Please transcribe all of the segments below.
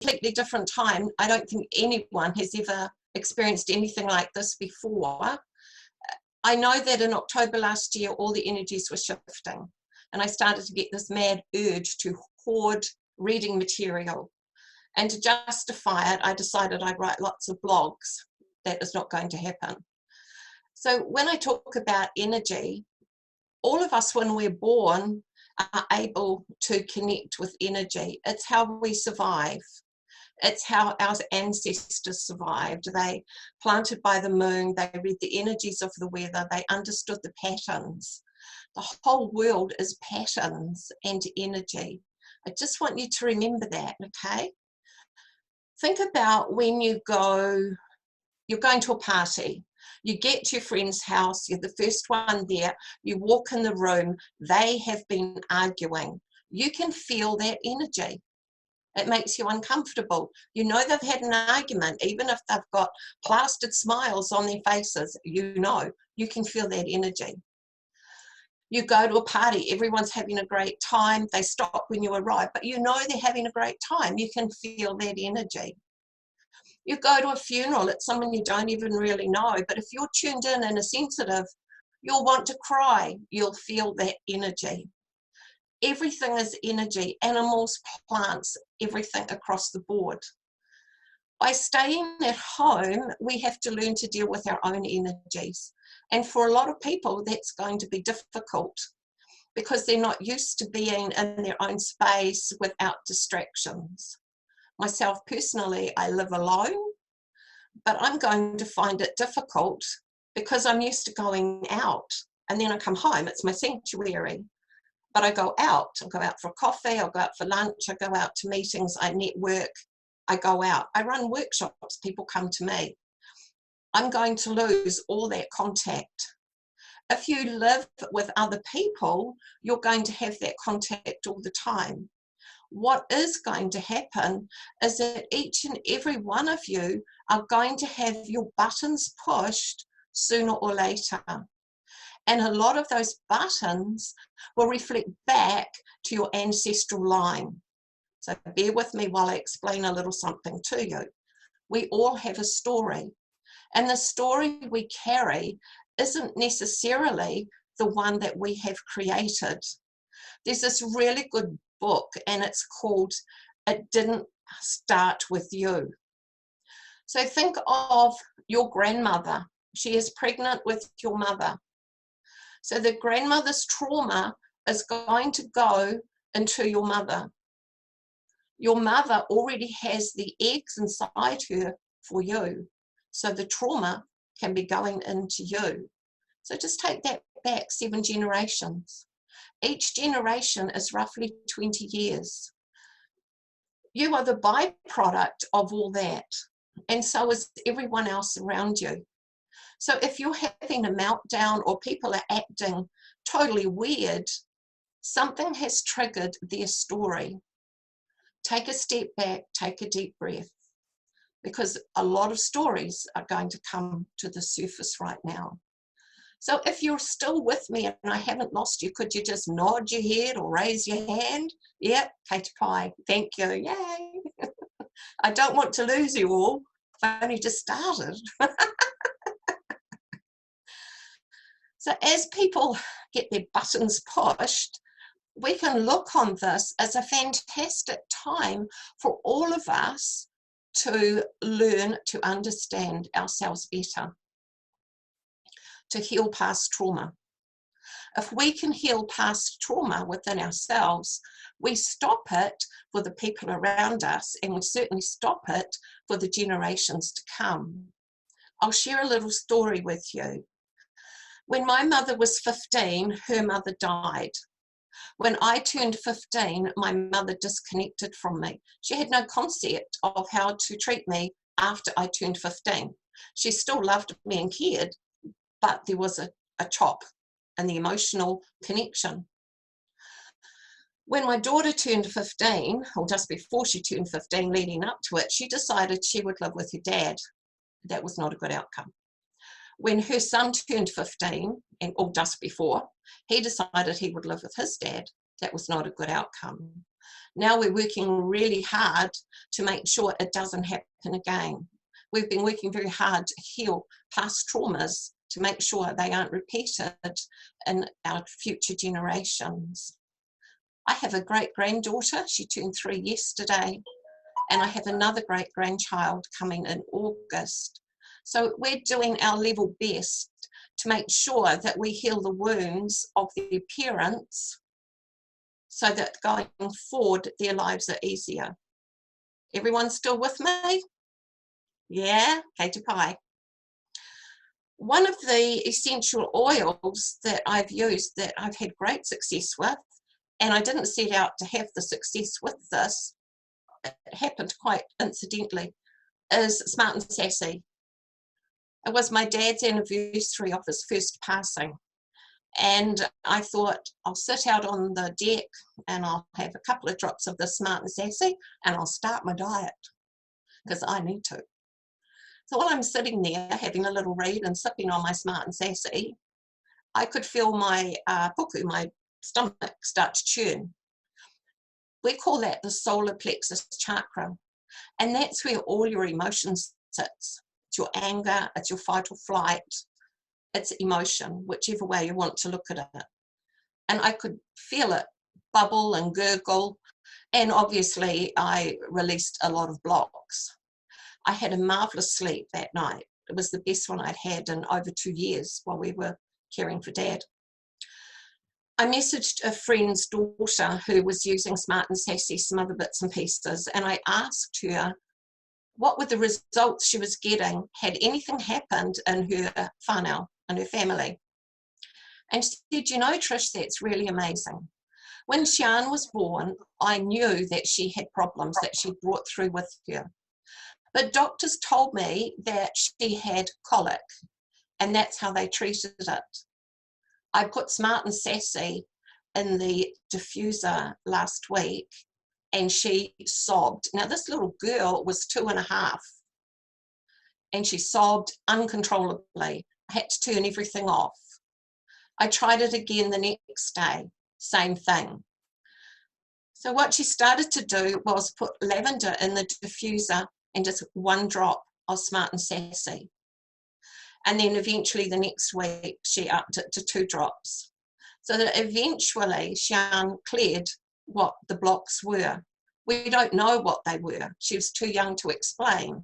completely different time. I don't think anyone has ever experienced anything like this before. I know that in October last year, all the energies were shifting, and I started to get this mad urge to hoard reading material. And to justify it, I decided I'd write lots of blogs. That is not going to happen. So when I talk about energy, all of us, when we're born, are able to connect with energy. It's how we survive. It's how our ancestors survived. They planted by the moon, they read the energies of the weather, they understood the patterns. The whole world is patterns and energy. I just want you to remember that, okay? Think about when you're going to a party. You get to your friend's house, you're the first one there, you walk in the room, they have been arguing. You can feel that energy. It makes you uncomfortable. You know they've had an argument, even if they've got plastered smiles on their faces, you know, you can feel that energy. You go to a party, everyone's having a great time, they stop when you arrive, but you know they're having a great time, you can feel that energy. You go to a funeral, it's someone you don't even really know, but if you're tuned in and are sensitive, you'll want to cry, you'll feel that energy. Everything is energy, animals, plants, everything across the board. By staying at home, we have to learn to deal with our own energies. And for a lot of people, that's going to be difficult because they're not used to being in their own space without distractions. Myself personally, I live alone, but I'm going to find it difficult because I'm used to going out, and then I come home, it's my sanctuary. But I go out for coffee, I'll go out for lunch, I go out to meetings, I network, I go out, I run workshops, people come to me. I'm going to lose all that contact. If you live with other people, you're going to have that contact all the time. What is going to happen is that each and every one of you are going to have your buttons pushed sooner or later. And a lot of those buttons will reflect back to your ancestral line. So bear with me while I explain a little something to you. We all have a story, and the story we carry isn't necessarily the one that we have created. There's this really good book, and it's called It Didn't Start With You. So think of your grandmother. She is pregnant with your mother. So the grandmother's trauma is going to go into your mother. Your mother already has the eggs inside her for you. So the trauma can be going into you. So just take that back 7 generations. Each generation is roughly 20 years. You are the byproduct of all that. And so is everyone else around you. So if you're having a meltdown or people are acting totally weird, something has triggered their story. Take a step back, take a deep breath, because a lot of stories are going to come to the surface right now. So if you're still with me and I haven't lost you, could you just nod your head or raise your hand? Yep, Katie Pie, thank you, yay. I don't want to lose you all. I've only just started. So as people get their buttons pushed, we can look on this as a fantastic time for all of us to learn to understand ourselves better, to heal past trauma. If we can heal past trauma within ourselves, we stop it for the people around us, and we certainly stop it for the generations to come. I'll share a little story with you. When my mother was 15, her mother died. When I turned 15, my mother disconnected from me. She had no concept of how to treat me after I turned 15. She still loved me and cared, but there was a chop in the emotional connection. When my daughter turned 15, or just before she turned 15, leading up to it, she decided she would live with her dad. That was not a good outcome. When her son turned 15, or just before, he decided he would live with his dad. That was not a good outcome. Now we're working really hard to make sure it doesn't happen again. We've been working very hard to heal past traumas to make sure they aren't repeated in our future generations. I have a great-granddaughter. She turned 3 yesterday. And I have another great-grandchild coming in August. So we're doing our level best to make sure that we heal the wounds of their parents so that going forward, their lives are easier. Everyone still with me? Yeah, Katie Pie. One of the essential oils that I've used that I've had great success with, and I didn't set out to have the success with this, it happened quite incidentally, is Smart and Sassy. It was my dad's anniversary of his first passing, and I thought I'll sit out on the deck and I'll have a couple of drops of the Smart and Sassy and I'll start my diet because I need to. So while I'm sitting there having a little read and sipping on my Smart and Sassy, I could feel my puku, my stomach, start to churn. We call that the solar plexus chakra, and that's where all your emotions sits. It's your anger, it's your fight or flight, it's emotion, whichever way you want to look at it. And I could feel it bubble and gurgle, and obviously I released a lot of blocks. I had a marvellous sleep that night. It was the best one I'd had in over 2 years while we were caring for Dad. I messaged a friend's daughter who was using Smart and Sassy, some other bits and pieces, and I asked her what were the results she was getting, had anything happened in her whānau, in her family. And she said, you know, Trish, that's really amazing. When Sian was born, I knew that she had problems that she brought through with her. But doctors told me that she had colic, and that's how they treated it. I put Smart and Sassy in the diffuser last week, and she sobbed. Now, this little girl was 2.5, and she sobbed uncontrollably. I had to turn everything off. I tried it again the next day, same thing. So what she started to do was put lavender in the diffuser and just 1 drop of Smart and Sassy. And then eventually the next week, she upped it to 2 drops. So that eventually Sian cleared what the blocks were. We don't know what they were. She was too young to explain.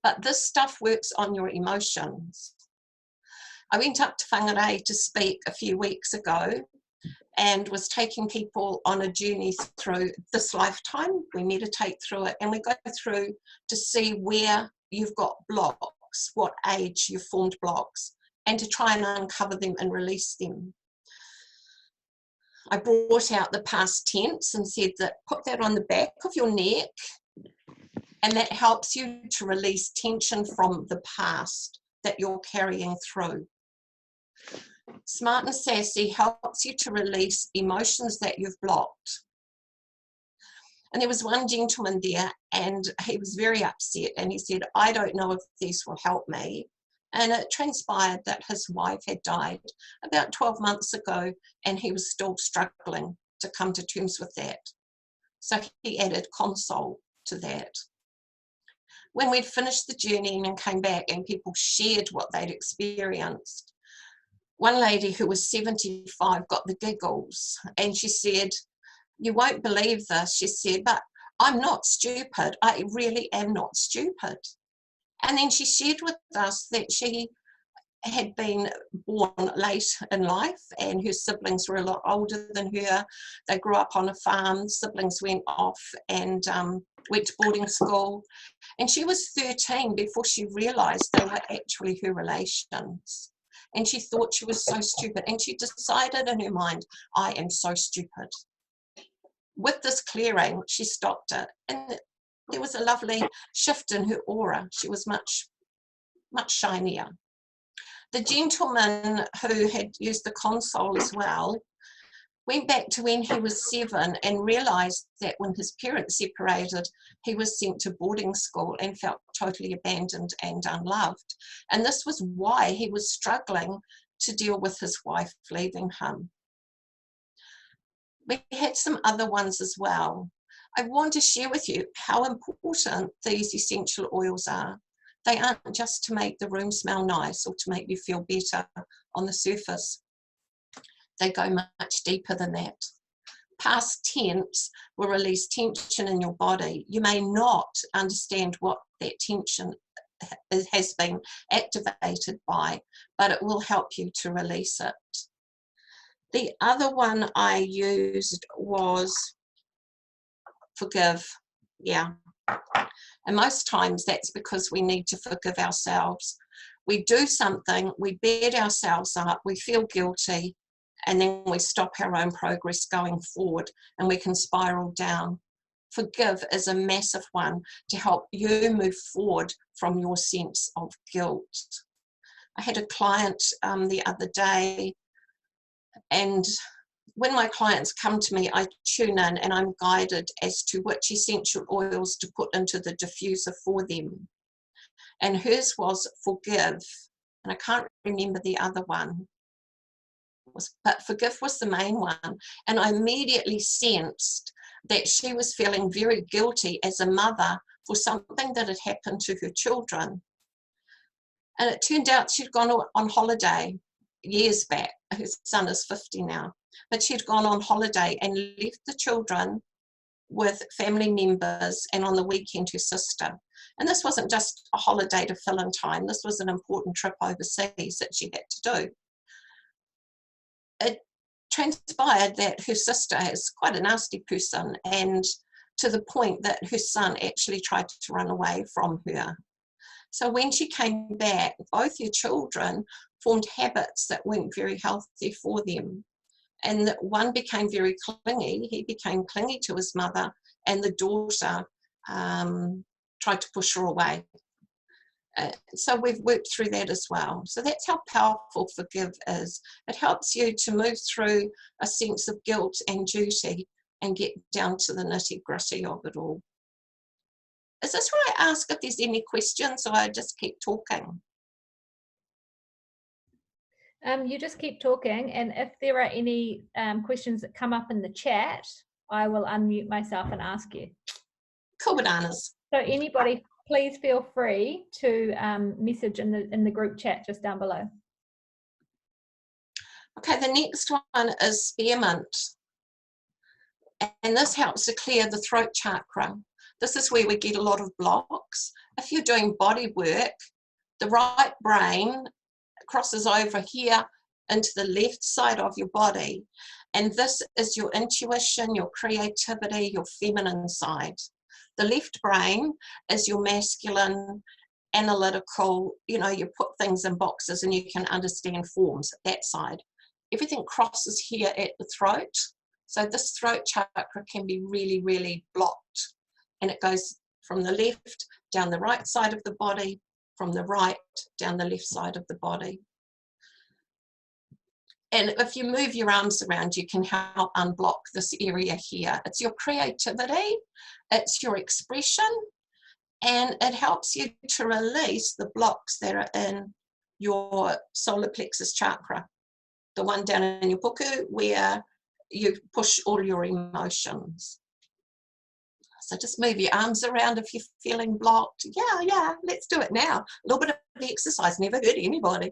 But this stuff works on your emotions. I went up to Whangarei to speak a few weeks ago and was taking people on a journey through this lifetime. We meditate through it and we go through to see where you've got blocks, what age you've formed blocks, and to try and uncover them and release them. I brought out the past tense and said that put that on the back of your neck, and that helps you to release tension from the past that you're carrying through. Smart and Sassy helps you to release emotions that you've blocked. And there was one gentleman there and he was very upset and he said, I don't know if this will help me. And it transpired that his wife had died about 12 months ago and he was still struggling to come to terms with that. So he added console to that. When we'd finished the journey and came back and people shared what they'd experienced, one lady who was 75 got the giggles and she said, you won't believe this, she said, but I'm not stupid. I really am not stupid. And then she shared with us that she had been born late in life and her siblings were a lot older than her. They grew up on a farm. Siblings went off and went to boarding school. And she was 13 before she realised they were actually her relations. And she thought she was so stupid. And she decided in her mind, I am so stupid. With this clearing, she stopped it. And there was a lovely shift in her aura. She was much, much shinier. The gentleman who had used the console as well went back to when he was 7 and realised that when his parents separated, he was sent to boarding school and felt totally abandoned and unloved. And this was why he was struggling to deal with his wife leaving him. We had some other ones as well. I want to share with you how important these essential oils are. They aren't just to make the room smell nice or to make you feel better on the surface. They go much deeper than that. Past tense will release tension in your body. You may not understand what that tension has been activated by, but it will help you to release it. The other one I used was forgive. Yeah. And most times that's because we need to forgive ourselves. We do something, we beat ourselves up, we feel guilty, and then we stop our own progress going forward and we can spiral down. Forgive is a massive one to help you move forward from your sense of guilt. I had a client the other day, and when my clients come to me, I tune in and I'm guided as to which essential oils to put into the diffuser for them. And hers was forgive, and I can't remember the other one. But forgive was the main one. And I immediately sensed that she was feeling very guilty as a mother for something that had happened to her children. And it turned out she'd gone on holiday years back. Her son is 50 now. But she'd gone on holiday and left the children with family members, and on the weekend her sister. And this wasn't just a holiday to fill in time. This was an important trip overseas that she had to do. It transpired that her sister is quite a nasty person, and to the point that her son actually tried to run away from her. So when she came back, both her children formed habits that weren't very healthy for them. And that one became very clingy. He became clingy to his mother, and the daughter tried to push her away. So we've worked through that as well. So that's how powerful forgive is. It helps you to move through a sense of guilt and duty and get down to the nitty-gritty of it all. Is this where I ask if there's any questions, or I just keep talking? You just keep talking, and if there are any questions that come up in the chat, I will unmute myself and ask you. Cool bananas. So anybody, please feel free to message in the group chat just down below. Okay, the next one is spearmint. And this helps to clear the throat chakra. This is where we get a lot of blocks. If you're doing body work, the right brain crosses over here into the left side of your body. And this is your intuition, your creativity, your feminine side. The left brain is your masculine, analytical, you put things in boxes and you can understand forms, that side. Everything crosses here at the throat. So this throat chakra can be really, really blocked. And it goes from the left down the right side of the body, from the right down the left side of the body. And if you move your arms around, you can help unblock this area here. It's your creativity, it's your expression, and it helps you to release the blocks that are in your solar plexus chakra, the one down in your puku where you push all your emotions. So just move your arms around if you're feeling blocked. Yeah, let's do it now. A little bit of exercise, never hurt anybody.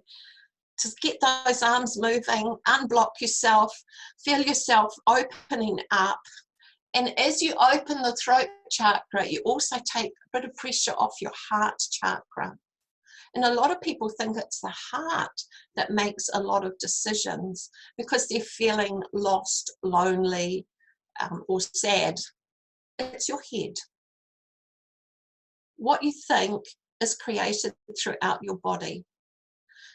Just get those arms moving, unblock yourself, feel yourself opening up. And as you open the throat chakra, you also take a bit of pressure off your heart chakra. And a lot of people think it's the heart that makes a lot of decisions because they're feeling lost, lonely, or sad. It's your head. What you think is created throughout your body.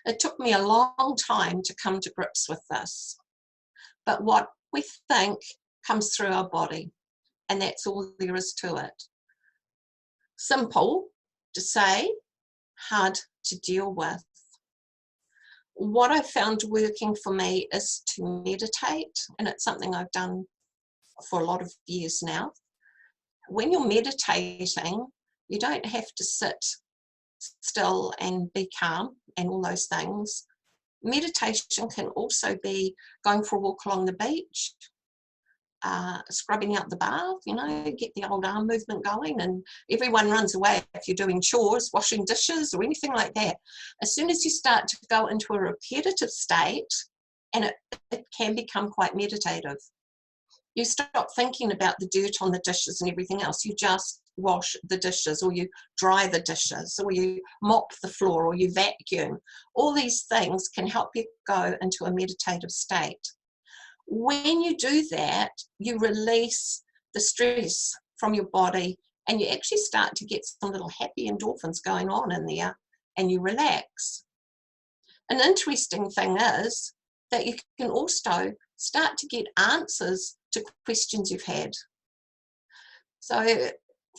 It took me a long time to come to grips with this. But what we think comes through our body, and that's all there is to it. Simple to say, hard to deal with. What I found working for me is to meditate, and it's something I've done for a lot of years now. When you're meditating, you don't have to sit still and be calm and all those things. Meditation can also be going for a walk along the beach, scrubbing out the bath, you know, get the old arm movement going, and everyone runs away if you're doing chores, washing dishes or anything like that. As soon as you start to go into a repetitive state, and it can become quite meditative, you stop thinking about the dirt on the dishes and everything else. You just wash the dishes, or you dry the dishes, or you mop the floor, or you vacuum. All these things can help you go into a meditative state. When you do that, you release the stress from your body, and you actually start to get some little happy endorphins going on in there, and you relax. An interesting thing is that you can also start to get answers to questions you've had. So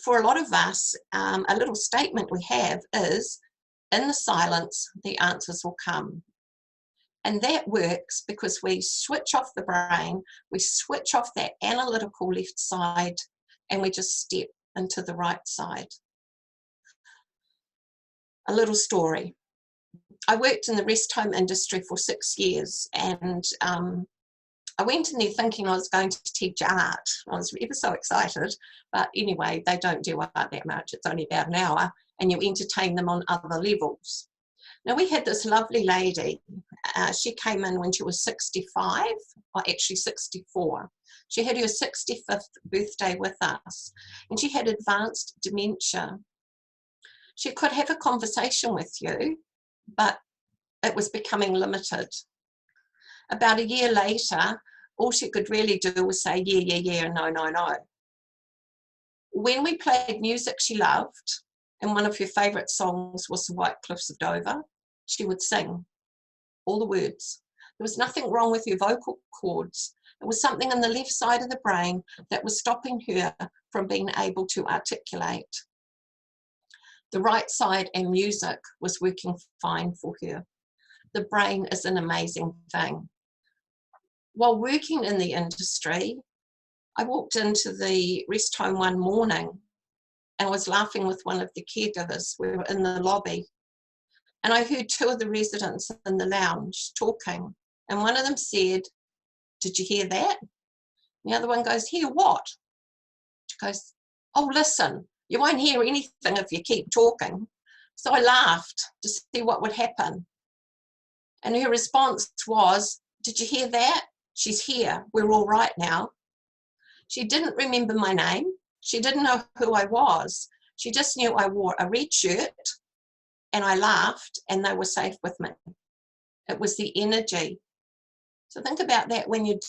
for a lot of us, a little statement we have is, in the silence, the answers will come. And that works because we switch off the brain, we switch off that analytical left side, and we just step into the right side. A little story. I worked in the rest home industry for 6 years, and I went in there thinking I was going to teach art. I was ever so excited, but anyway, they don't do art that much. It's only about an hour, and you entertain them on other levels. Now, we had this lovely lady. She came in when she was 65, or actually 64. She had her 65th birthday with us, and she had advanced dementia. She could have a conversation with you, but it was becoming limited. About a year later, all she could really do was say, yeah, yeah, yeah, and no, no, no. When we played music she loved, and one of her favourite songs was The White Cliffs of Dover, she would sing all the words. There was nothing wrong with her vocal cords. It was something in the left side of the brain that was stopping her from being able to articulate. The right side and music was working fine for her. The brain is an amazing thing. While working in the industry, I walked into the rest home one morning and was laughing with one of the caregivers. We were in the lobby, and I heard two of the residents in the lounge talking, and one of them said, "Did you hear that?" And the other one goes, "Hear what?" She goes, "Oh, listen, you won't hear anything if you keep talking." So I laughed to see what would happen. And her response was, "Did you hear that? She's here. We're all right now." She didn't remember my name. She didn't know who I was. She just knew I wore a red shirt, and I laughed, and they were safe with me. It was the energy. So think about that when you're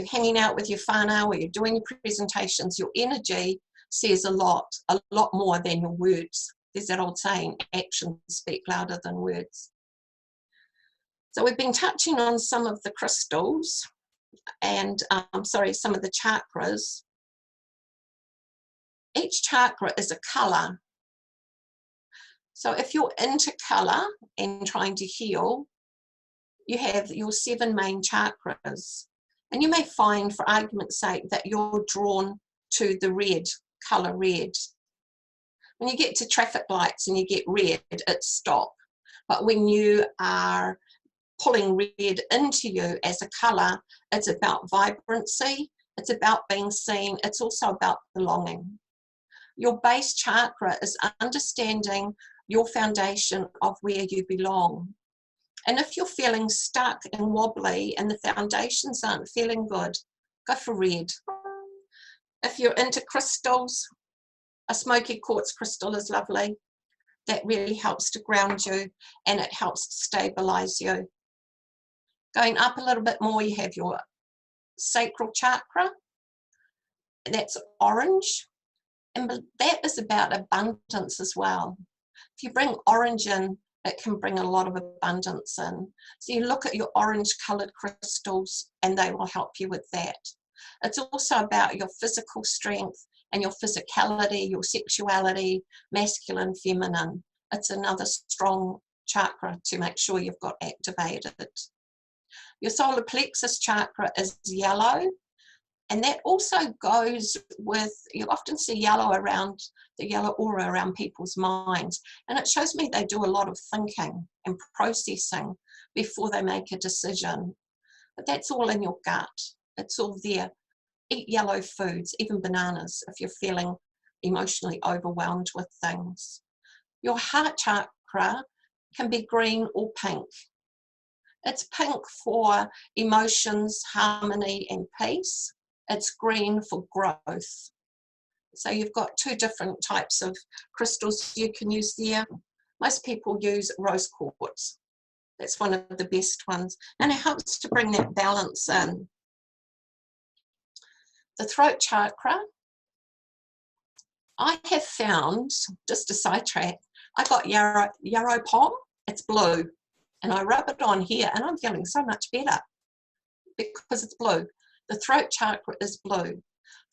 hanging out with your whānau, or you're doing your presentations. Your energy says a lot more than your words. There's that old saying, actions speak louder than words. So we've been touching on some of the crystals and, some of the chakras. Each chakra is a colour. So if you're into colour and trying to heal, you have your 7 main chakras. And you may find, for argument's sake, that you're drawn to the red, colour red. When you get to traffic lights and you get red, it's stop. But when you are pulling red into you as a colour, it's about vibrancy, it's about being seen, it's also about belonging. Your base chakra is understanding your foundation of where you belong. And if you're feeling stuck and wobbly and the foundations aren't feeling good, go for red. If you're into crystals, a smoky quartz crystal is lovely. That really helps to ground you, and it helps to stabilize you. Going up a little bit more, you have your sacral chakra. That's orange, and that is about abundance as well. If you bring orange in, it can bring a lot of abundance in. So you look at your orange coloured crystals, and they will help you with that. It's also about your physical strength and your physicality, your sexuality, masculine, feminine. It's another strong chakra to make sure you've got activated. Your solar plexus chakra is yellow, and that also goes with, you often see yellow around, the yellow aura around people's minds, and it shows me they do a lot of thinking and processing before they make a decision. But that's all in your gut. It's all there. Eat yellow foods, even bananas, if you're feeling emotionally overwhelmed with things. Your heart chakra can be green or pink. It's pink for emotions, harmony, and peace. It's green for growth. So you've got two different types of crystals you can use there. Most people use rose quartz. That's one of the best ones, and it helps to bring that balance in. The throat chakra, I have found, just a sidetrack, I got yarrow pom, it's blue, and I rub it on here and I'm feeling so much better because it's blue. The throat chakra is blue.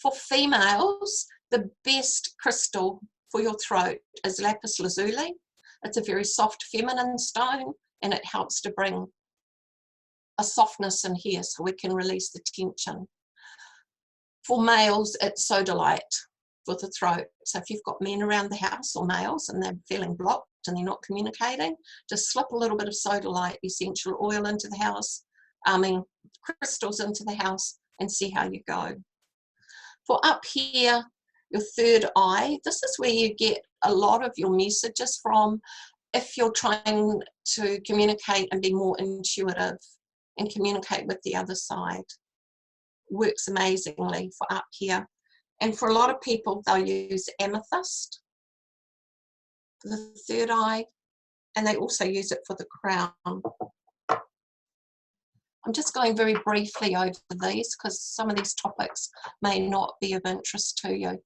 For females, the best crystal for your throat is lapis lazuli. It's a very soft feminine stone, and it helps to bring a softness in here so we can release the tension. For males, it's sodalite for the throat. So if you've got men around the house or males and they're feeling blocked and they're not communicating, just slip a little bit of sodalite essential oil into the house, crystals into the house, and see how you go. For up here, your third eye, this is where you get a lot of your messages from if you're trying to communicate and be more intuitive and communicate with the other side. Works amazingly for up here. And for a lot of people, they'll use amethyst for the third eye, and they also use it for the crown. I'm just going very briefly over these because some of these topics may not be of interest to you.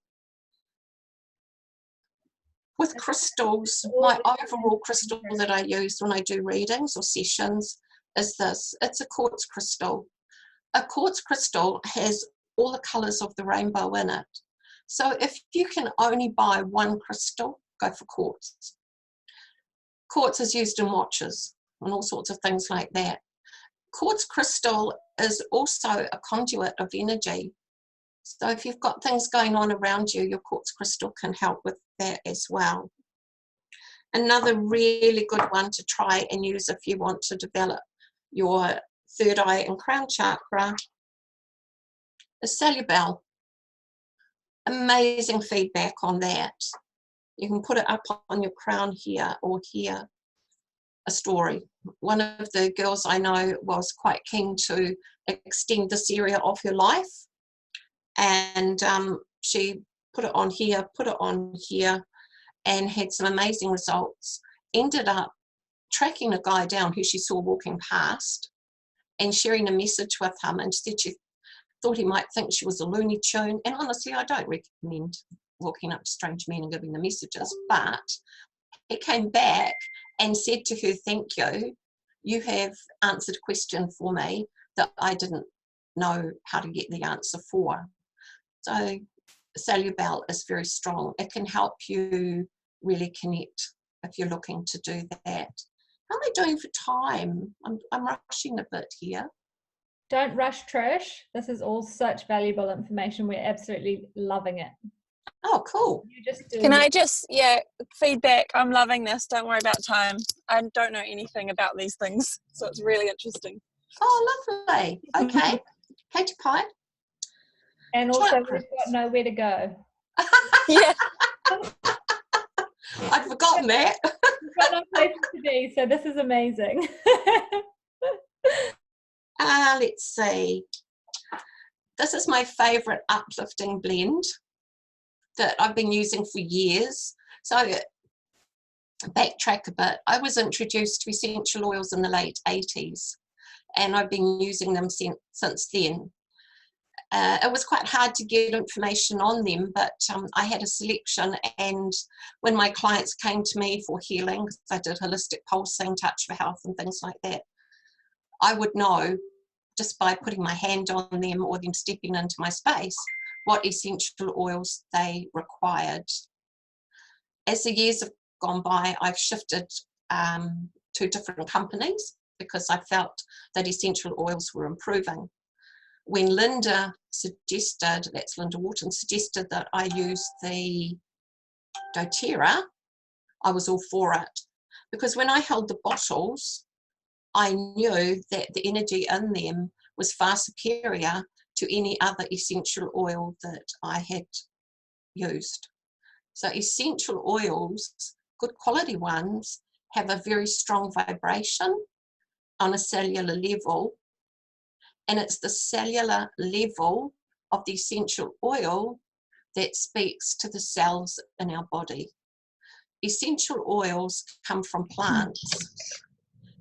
With crystals, my overall crystal that I use when I do readings or sessions is this. It's a quartz crystal. A quartz crystal has all the colours of the rainbow in it. So if you can only buy one crystal, go for quartz. Quartz is used in watches and all sorts of things like that. Quartz crystal is also a conduit of energy. So if you've got things going on around you, your quartz crystal can help with that as well. Another really good one to try and use if you want to develop your third eye and crown chakra is Salubel. Amazing feedback on that. You can put it up on your crown here or here. A story. One of the girls I know was quite keen to extend this area of her life, and she put it on here, and had some amazing results. Ended up tracking a guy down who she saw walking past and sharing a message with him, and said she thought he might think she was a Looney Tune. And honestly, I don't recommend walking up to strange men and giving them messages, but he came back and said to her, "Thank you. You have answered a question for me that I didn't know how to get the answer for." So Salubel is very strong. It can help you really connect if you're looking to do that. How am I doing for time? I'm rushing a bit here. Don't rush, Trish. This is all such valuable information. We're absolutely loving it. Oh, cool. You just do. Can I just, feedback? I'm loving this. Don't worry about time. I don't know anything about these things, so it's really interesting. Oh, lovely. Okay. Katie Pie. And also, Chakras. we've got nowhere to go. Yeah. I'd forgotten that. We've got no place to be, so this is amazing. Let's see. This is my favourite uplifting blend that I've been using for years. So backtrack a bit. I was introduced to essential oils in the late 80s, and I've been using them since then. It was quite hard to get information on them, but I had a selection, and when my clients came to me for healing, because I did holistic pulsing, touch for health and things like that, I would know just by putting my hand on them or them stepping into my space what essential oils they required. As the years have gone by, I've shifted to different companies because I felt that essential oils were improving. When Linda suggested, that's Linda Wharton, suggested that I use the doTERRA, I was all for it. Because when I held the bottles, I knew that the energy in them was far superior to any other essential oil that I had used. So essential oils, good quality ones, have a very strong vibration on a cellular level, and it's the cellular level of the essential oil that speaks to the cells in our body. Essential oils come from plants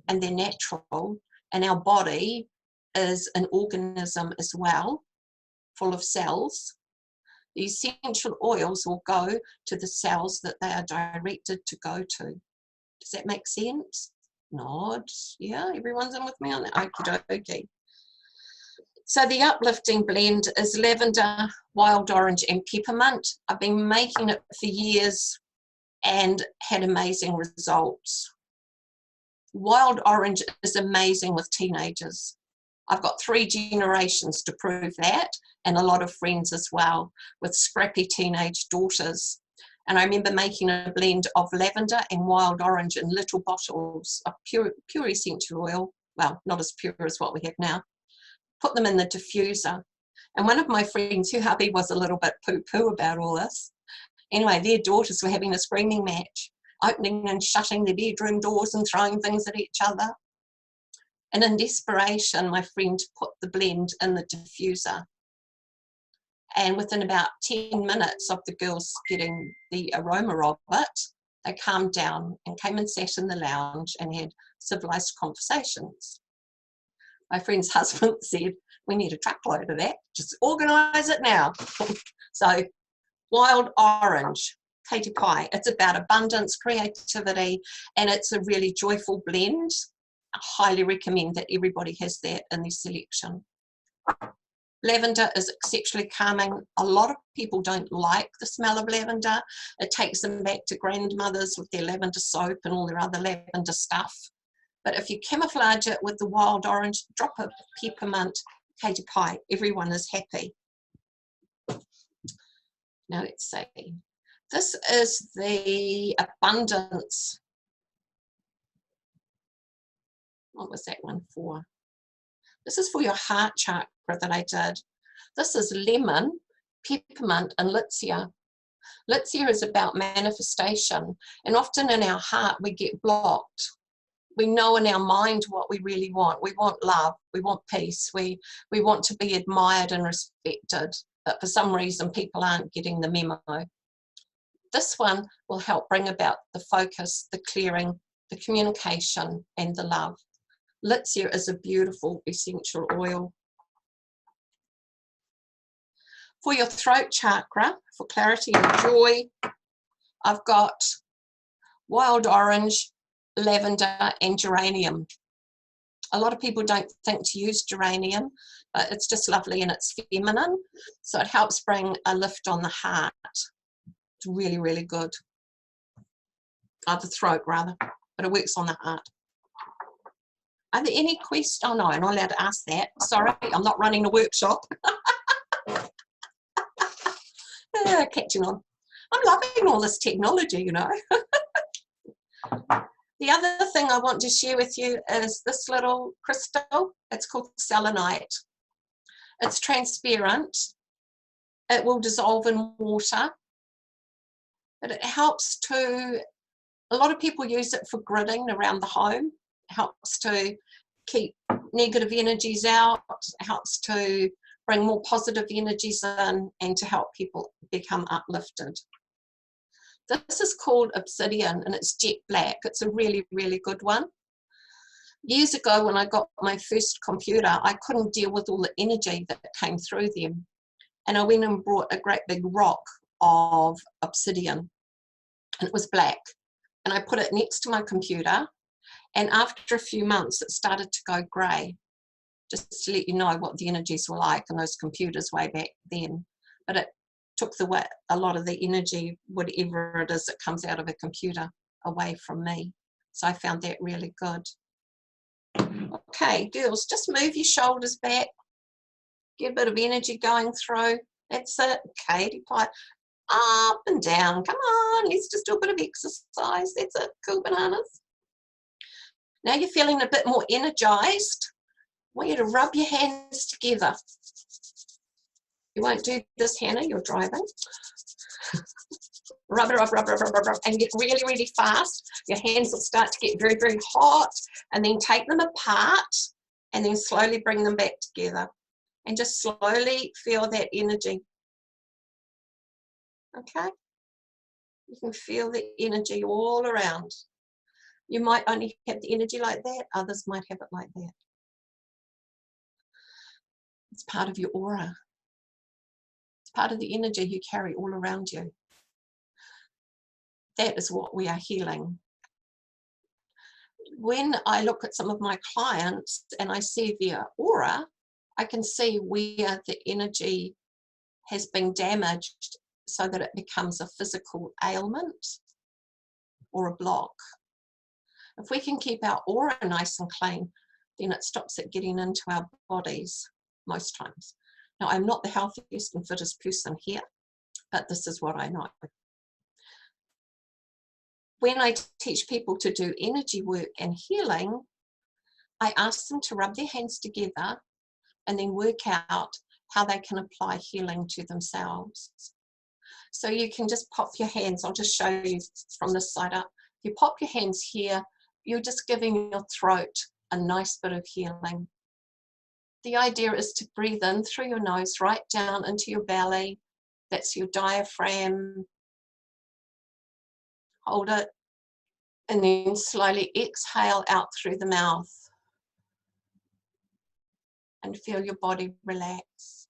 and they're natural, and our body is an organism as well, full of cells. The essential oils will go to the cells that they are directed to go to. Does that make sense? Nod. Yeah, everyone's in with me on that? Okie dokie. So the uplifting blend is lavender, wild orange and peppermint. I've been making it for years and had amazing results. Wild orange is amazing with teenagers. I've got 3 generations to prove that, and a lot of friends as well with scrappy teenage daughters. And I remember making a blend of lavender and wild orange in little bottles of pure essential oil. Well, not as pure as what we have now. Put them in the diffuser. And one of my friends, her hubby was a little bit poo-poo about all this. Anyway, their daughters were having a screaming match, opening and shutting their bedroom doors and throwing things at each other. And in desperation, my friend put the blend in the diffuser. And within about 10 minutes of the girls getting the aroma of it, they calmed down and came and sat in the lounge and had civilized conversations. My friend's husband said, we need a truckload of that, just organise it now. So, wild orange, Katie Pie, it's about abundance, creativity, and it's a really joyful blend. I highly recommend that everybody has that in their selection. Lavender is exceptionally calming. A lot of people don't like the smell of lavender. It takes them back to grandmothers with their lavender soap and all their other lavender stuff. But if you camouflage it with the wild orange, drop of peppermint, Katie Pie, everyone is happy. Now let's see. This is the abundance. What was that one for? This is for your heart chakra that I did. This is lemon, peppermint, and litsea. Litsea is about manifestation, and often in our heart we get blocked. We know in our mind what we really want. We want love, we want peace, we want to be admired and respected, but for some reason people aren't getting the memo. This one will help bring about the focus, the clearing, the communication, and the love. Litsea is a beautiful essential oil. For your throat chakra, for clarity and joy, I've got wild orange, lavender, and geranium. A lot of people don't think to use geranium, but it's just lovely and it's feminine, so it helps bring a lift on the heart. It's really, really good. The throat rather, but it works on the heart. Are there any questions? Oh no, I'm not allowed to ask that. Sorry, I'm not running a workshop. Catching on. I'm loving all this technology, you know. The other thing I want to share with you is this little crystal. It's called selenite. It's transparent. It will dissolve in water. But it helps to, a lot of people use it for gridding around the home. It helps to keep negative energies out. It helps to bring more positive energies in and to help people become uplifted. This is called obsidian and it's jet black. It's a really, really good one. Years ago when I got my first computer, I couldn't deal with all the energy that came through them. And I went and brought a great big rock of obsidian and it was black. And I put it next to my computer and after a few months it started to go grey. Just to let you know what the energies were like in those computers way back then. But it took a lot of the energy, whatever it is that comes out of a computer, away from me. So I found that really good. Okay, girls, just move your shoulders back. Get a bit of energy going through. That's it. Katie Pie. Up and down. Come on, let's just do a bit of exercise. That's it. Cool bananas. Now you're feeling a bit more energized. I want you to rub your hands together. You won't do this, Hannah, you're driving. Rub it, rub, rub, rub, rub, rub, rub, and get really, really fast. Your hands will start to get very, very hot, and then take them apart and then slowly bring them back together. And just slowly feel that energy. Okay? You can feel the energy all around. You might only have the energy like that, others might have it like that. It's part of your aura. It's part of the energy you carry all around you. That is what we are healing. When I look at some of my clients and I see their aura, I can see where the energy has been damaged so that it becomes a physical ailment or a block. If we can keep our aura nice and clean, then it stops it getting into our bodies most times. Now, I'm not the healthiest and fittest person here, but this is what I know. When I teach people to do energy work and healing, I ask them to rub their hands together and then work out how they can apply healing to themselves. So you can just pop your hands, I'll just show you from this side up. You pop your hands here, you're just giving your throat a nice bit of healing. The idea is to breathe in through your nose, right down into your belly. That's your diaphragm. Hold it. And then slowly exhale out through the mouth. And feel your body relax.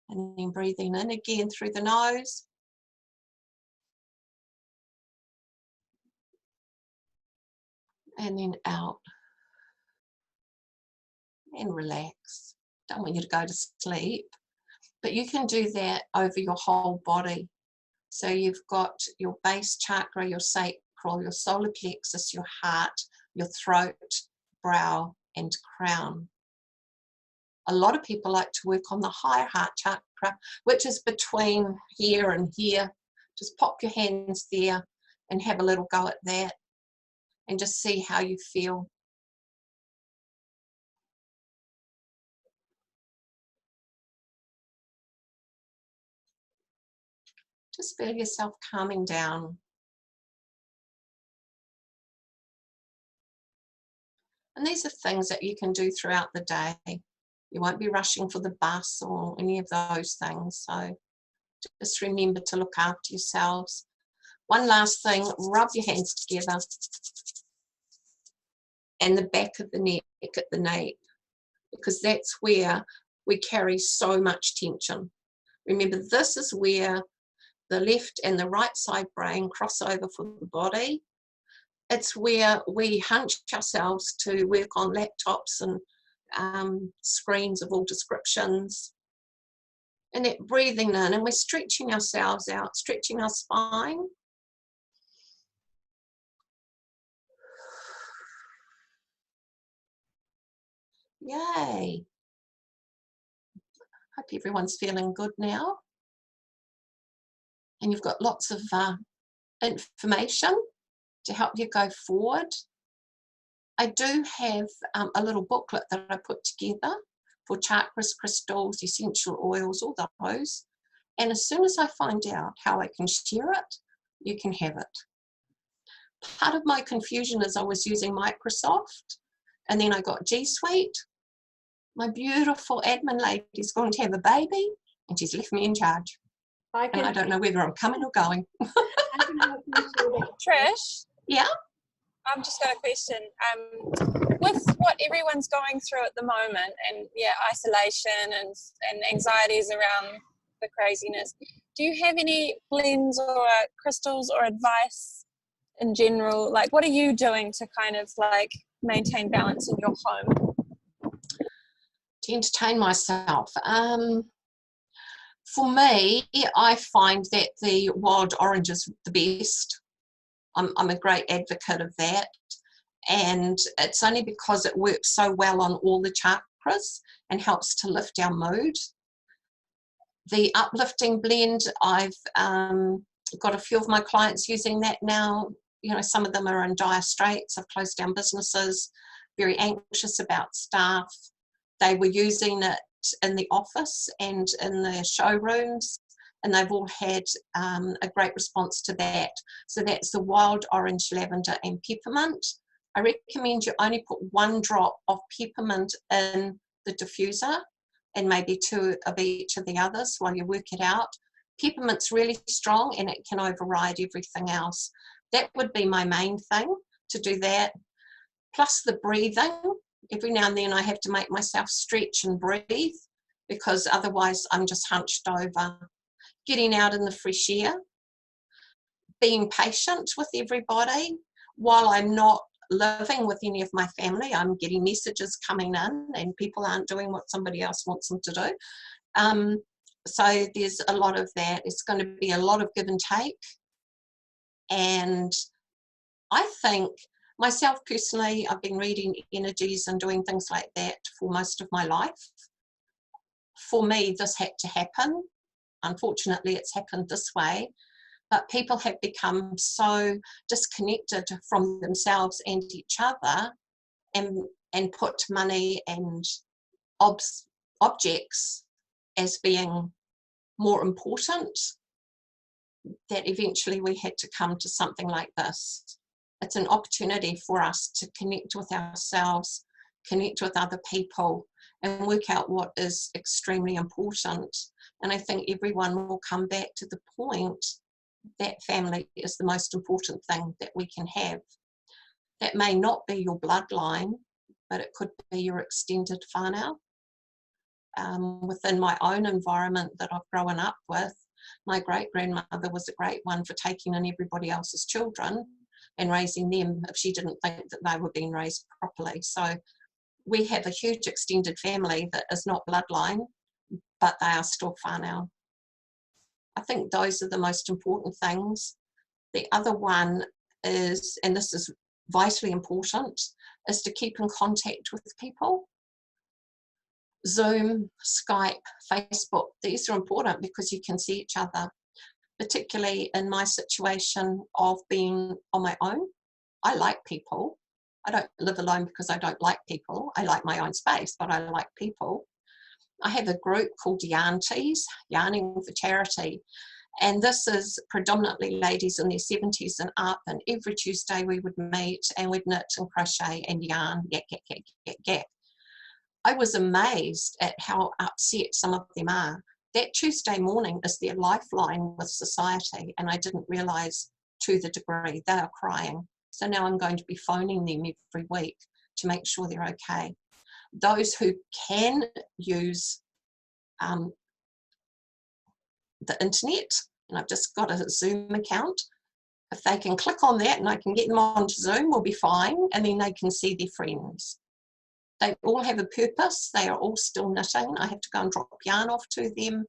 And then breathing in again through the nose. And then out. And relax. Don't want you to go to sleep. But you can do that over your whole body. So you've got your base chakra, your sacral, your solar plexus, your heart, your throat, brow, and crown. A lot of people like to work on the higher heart chakra, which is between here and here. Just pop your hands there and have a little go at that and just see how you feel. Just feel yourself calming down. And these are things that you can do throughout the day. You won't be rushing for the bus or any of those things. So just remember to look after yourselves. One last thing, rub your hands together and the back of the neck at the nape, because that's where we carry so much tension. Remember, this is where the left and the right side brain cross over for the body. It's where we hunch ourselves to work on laptops and screens of all descriptions. And that breathing in, and we're stretching ourselves out, stretching our spine. Yay. Hope everyone's feeling good now. And you've got lots of information to help you go forward. I do have a little booklet that I put together for chakras, crystals, essential oils, all those. And as soon as I find out how I can share it, you can have it. Part of my confusion is I was using Microsoft, and then I got G Suite. My beautiful admin lady's going to have a baby, and she's left me in charge. And I don't know whether I'm coming or going. Trish? Yeah? I've just got a question. With what everyone's going through at the moment, and isolation and anxieties around the craziness, do you have any blends or crystals or advice in general? Like, what are you doing to kind of like maintain balance in your home? To entertain myself. For me, I find that the wild orange is the best. I'm a great advocate of that. And it's only because it works so well on all the chakras and helps to lift our mood. The uplifting blend, I've got a few of my clients using that now. You know, some of them are in dire straits. I've closed down businesses, very anxious about staff. They were using it in the office and in the showrooms, and they've all had a great response to that. So that's the wild orange, lavender and peppermint. I recommend you only put 1 drop of peppermint in the diffuser and maybe 2 of each of the others while you work it out. Peppermint's really strong and it can override everything else. That would be my main thing, to do that. Plus the breathing. Every now and then I have to make myself stretch and breathe, because otherwise I'm just hunched over. Getting out in the fresh air. Being patient with everybody. While I'm not living with any of my family, I'm getting messages coming in and people aren't doing what somebody else wants them to do. So there's a lot of that. It's going to be a lot of give and take. And I think myself personally, I've been reading energies and doing things like that for most of my life. For me, this had to happen. Unfortunately, it's happened this way. But people have become so disconnected from themselves and each other, and put money and objects as being more important, that eventually we had to come to something like this. It's an opportunity for us to connect with ourselves, connect with other people, and work out what is extremely important. And I think everyone will come back to the point that family is the most important thing that we can have. That may not be your bloodline, but it could be your extended whānau. Within my own environment that I've grown up with, my great-grandmother was a great one for taking in everybody else's children and raising them if she didn't think that they were being raised properly. So we have a huge extended family that is not bloodline, but they are still whānau. I think those are the most important things. The other one is, and this is vitally important, is to keep in contact with people. Zoom, Skype, Facebook, these are important because you can see each other. Particularly in my situation of being on my own. I like people. I don't live alone because I don't like people. I like my own space, but I like people. I have a group called Yarnties, Yarning for Charity. And this is predominantly ladies in their 70s and up. And every Tuesday we would meet and we'd knit and crochet and yarn, yak. I was amazed at how upset some of them are. That Tuesday morning is their lifeline with society, and I didn't realise to the degree they are crying. So now I'm going to be phoning them every week to make sure they're okay. Those who can use the internet, and I've just got a Zoom account, if they can click on that and I can get them onto Zoom, we'll be fine, and then they can see their friends. They all have a purpose. They are all still knitting. I have to go and drop yarn off to them.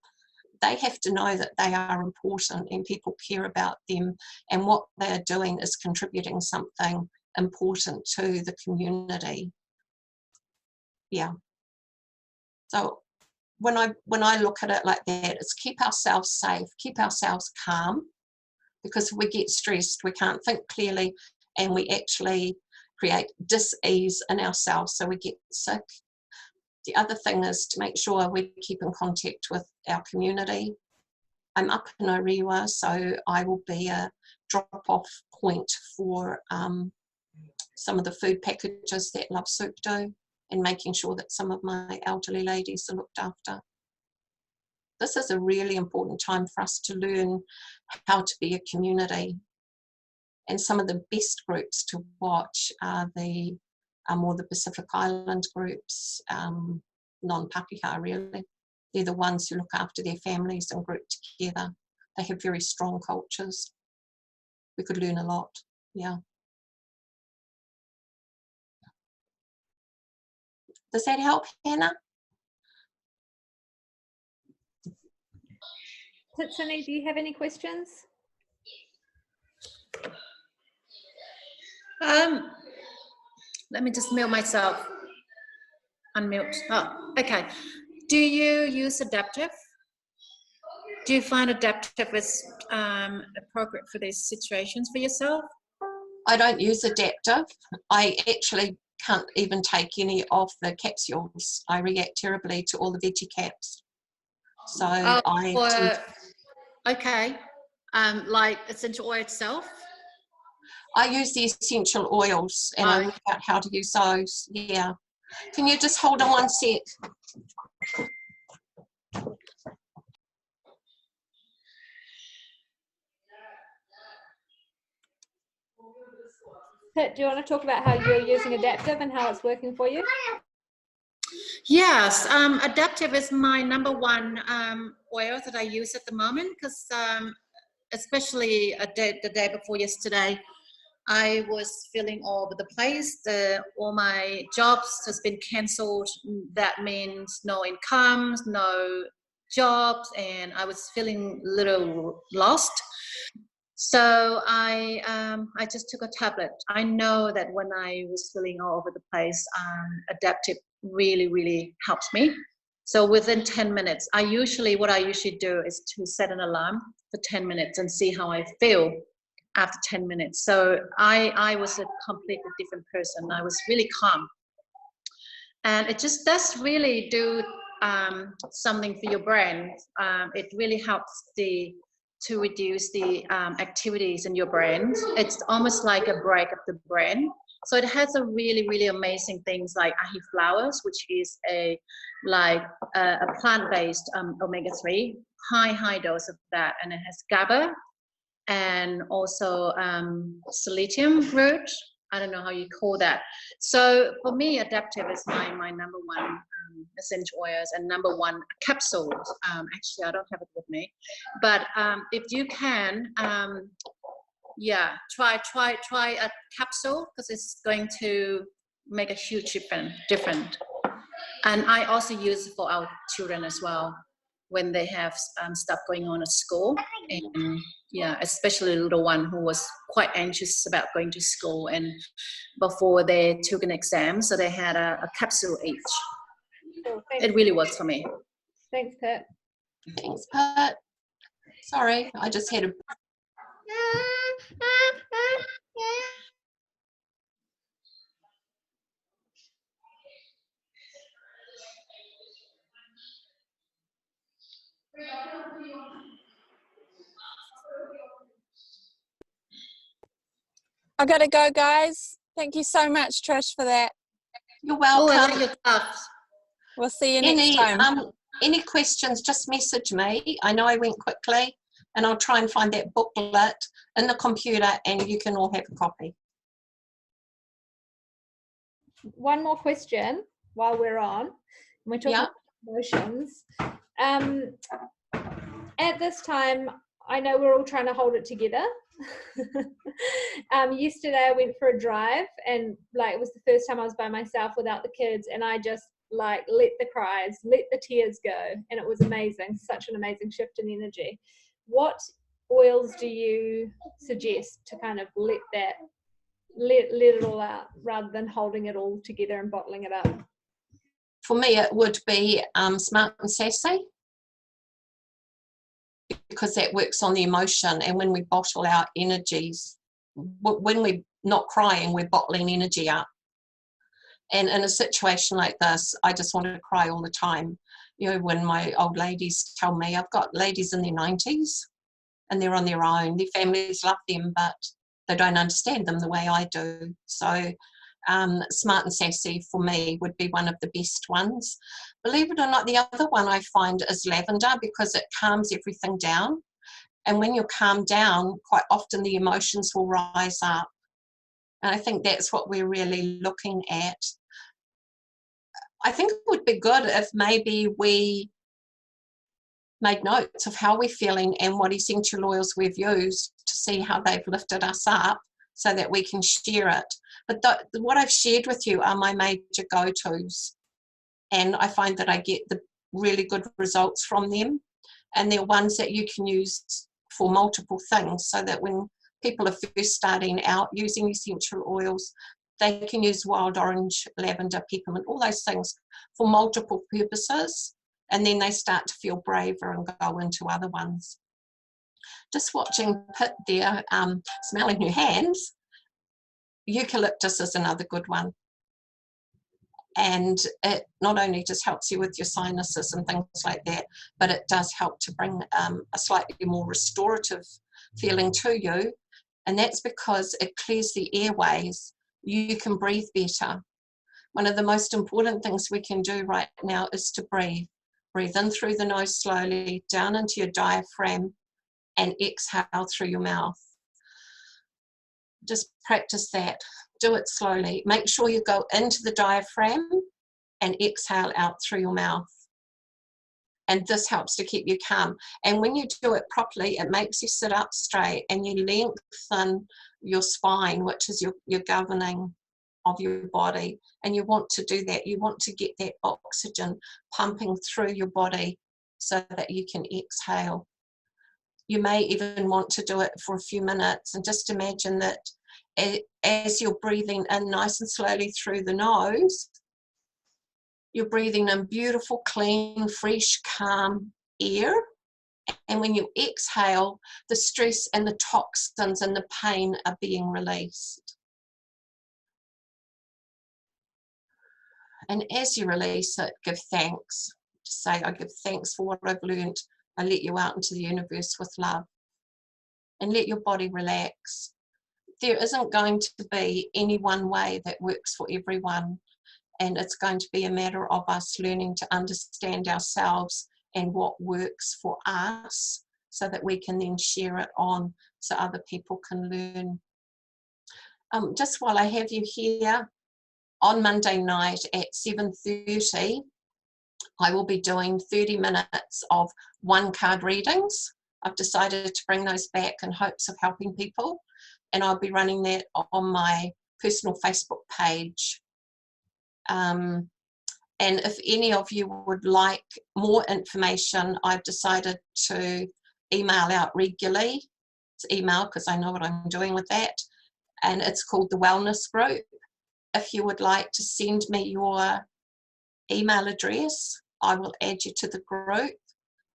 They have to know that they are important and people care about them, and what they are doing is contributing something important to the community. Yeah. So when I look at it like that, it's keep ourselves safe, keep ourselves calm, because if we get stressed, we can't think clearly, and we actually create dis-ease in ourselves, so we get sick. The other thing is to make sure we keep in contact with our community. I'm up in Orewa, so I will be a drop-off point for some of the food packages that Love Soup do, and making sure that some of my elderly ladies are looked after. This is a really important time for us to learn how to be a community. And some of the best groups to watch are more the Pacific Island groups, non-Pakeha really. They're the ones who look after their families and group together. They have very strong cultures. We could learn a lot, yeah. Does that help, Hannah? Titsuni, do you have any questions? Let me just mute myself. Unmute. Oh, okay. Do you use adaptive? Do you find adaptive is appropriate for these situations for yourself? I don't use adaptive. I actually can't even take any of the capsules. I react terribly to all the veggie caps. So okay. Like essential oil itself? I use the essential oils, and I work out how to use those. Yeah. Can you just hold on one sec? Pit, do you want to talk about how you're using Adaptive and how it's working for you? Yes, Adaptive is my number one oil that I use at the moment, because especially the day before yesterday, I was feeling all over the place. All my jobs has been cancelled. That means no income, no jobs, and I was feeling a little lost. So I just took a tablet. I know that when I was feeling all over the place, Adaptive really helps me. So within 10 minutes, what I usually do is to set an alarm for 10 minutes and see how I feel after 10 minutes. So I was a completely different person. I was really calm. And it just does really do something for your brain. It really helps to reduce the activities in your brain. It's almost like a break of the brain. So it has a really amazing things like ahi flowers, which is a plant-based omega-3, high dose of that, and it has GABA and also psyllium root. I don't know how you call that. So for me, Adaptive is my number one essential oils and number one capsules. Actually, I don't have it with me, but if you can, try a capsule, because it's going to make a huge difference. And I also use it for our children as well when they have stuff going on at school. And especially the little one who was quite anxious about going to school, and before they took an exam, so they had a capsule each. Cool, it really works for me. Thanks, Pit. Thanks, Pit. Sorry, I just had a... I gotta go, guys. Thank you so much, Trish, for that. You're welcome. Oh, I like your cups. We'll see you next time. Any questions, just message me. I know I went quickly, and I'll try and find that booklet in the computer, and you can all have a copy. One more question while we're on. We're talking about emotions. At this time, I know we're all trying to hold it together. Yesterday I went for a drive, and it was the first time I was by myself without the kids, and I just let the cries, let the tears go, and it was amazing. Such an amazing shift in energy. What oils do you suggest to kind of let it all out, rather than holding it all together and bottling it up? For me, it would be Smart and Sassy, because that works on the emotion. And when we bottle our energies, when we're not crying, we're bottling energy up. And in a situation like this, I just want to cry all the time. When my old ladies tell me, I've got ladies in their 90s and they're on their own, their families love them, but they don't understand them the way I do. So Smart and Sassy for me would be one of the best ones. Believe it or not, the other one I find is lavender, because it calms everything down. And when you're calmed down, quite often the emotions will rise up. And I think that's what we're really looking at. I think it would be good if maybe we made notes of how we're feeling and what essential oils we've used to see how they've lifted us up, so that we can share it. But what I've shared with you are my major go-tos, and I find that I get the really good results from them, and they're ones that you can use for multiple things, so that when people are first starting out using essential oils, they can use wild orange, lavender, peppermint, all those things for multiple purposes, and then they start to feel braver and go into other ones. Just watching Pit there, smelling her hands. Eucalyptus is another good one. And it not only just helps you with your sinuses and things like that, but it does help to bring a slightly more restorative feeling to you. And that's because it clears the airways. You can breathe better. One of the most important things we can do right now is to breathe. Breathe in through the nose slowly, down into your diaphragm, and exhale through your mouth. Just practice that. Do it slowly. Make sure you go into the diaphragm and exhale out through your mouth. And this helps to keep you calm. And when you do it properly, it makes you sit up straight and you lengthen your spine, which is your governing of your body. And you want to do that. You want to get that oxygen pumping through your body so that you can exhale. You may even want to do it for a few minutes, and just imagine that as you're breathing in nice and slowly through the nose, you're breathing in beautiful, clean, fresh, calm air. And when you exhale, the stress and the toxins and the pain are being released. And as you release it, give thanks. Just say, I give thanks for what I've learned. I let you out into the universe with love. And let your body relax. There isn't going to be any one way that works for everyone. And it's going to be a matter of us learning to understand ourselves and what works for us so that we can then share it on so other people can learn. Just while I have you here, on Monday night at 7:30, I will be doing 30 minutes of one-card readings. I've decided to bring those back in hopes of helping people, and I'll be running that on my personal Facebook page. And if any of you would like more information, I've decided to email out regularly. It's email because I know what I'm doing with that. And it's called the Wellness Group. If you would like to send me your email address, I will add you to the group.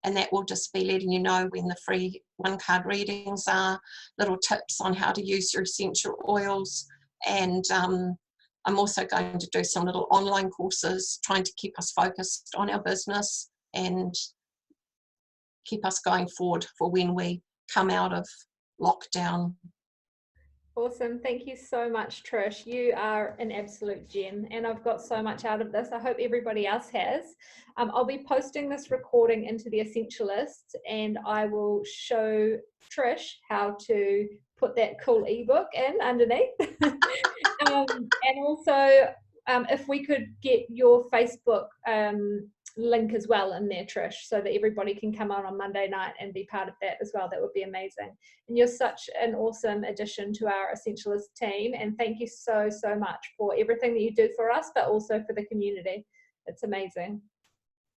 And that will just be letting you know when the free one-card readings are, little tips on how to use your essential oils. And I'm also going to do some little online courses trying to keep us focused on our business and keep us going forward for when we come out of lockdown. Awesome. Thank you so much, Trish. You are an absolute gem, and I've got so much out of this. I hope everybody else has. I'll be posting this recording into the Essentialists, and I will show Trish how to put that cool ebook in underneath. And also, if we could get your Facebook link as well in there, Trish, so that everybody can come on Monday night and be part of that as well. That would be amazing. And you're such an awesome addition to our Essentialist team, and thank you so much for everything that you do for us, but also for the community. It's amazing.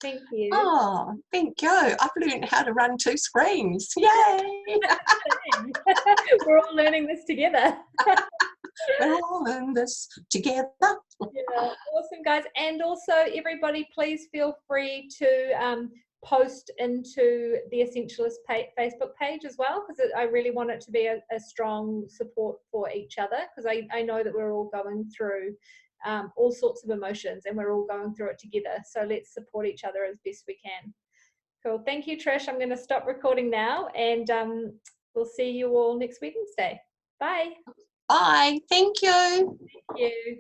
Thank you. Oh, thank you. I've learned how to run 2 screens. Yay! We're all learning this together. We're all in this together. Yeah, awesome, guys. And also, everybody, please feel free to post into the Essentialist Facebook page as well, because I really want it to be a strong support for each other, because I know that we're all going through all sorts of emotions, and we're all going through it together. So let's support each other as best we can. Cool. Thank you, Trish. I'm going to stop recording now, and we'll see you all next Wednesday. Bye. Bye. Thank you. Thank you.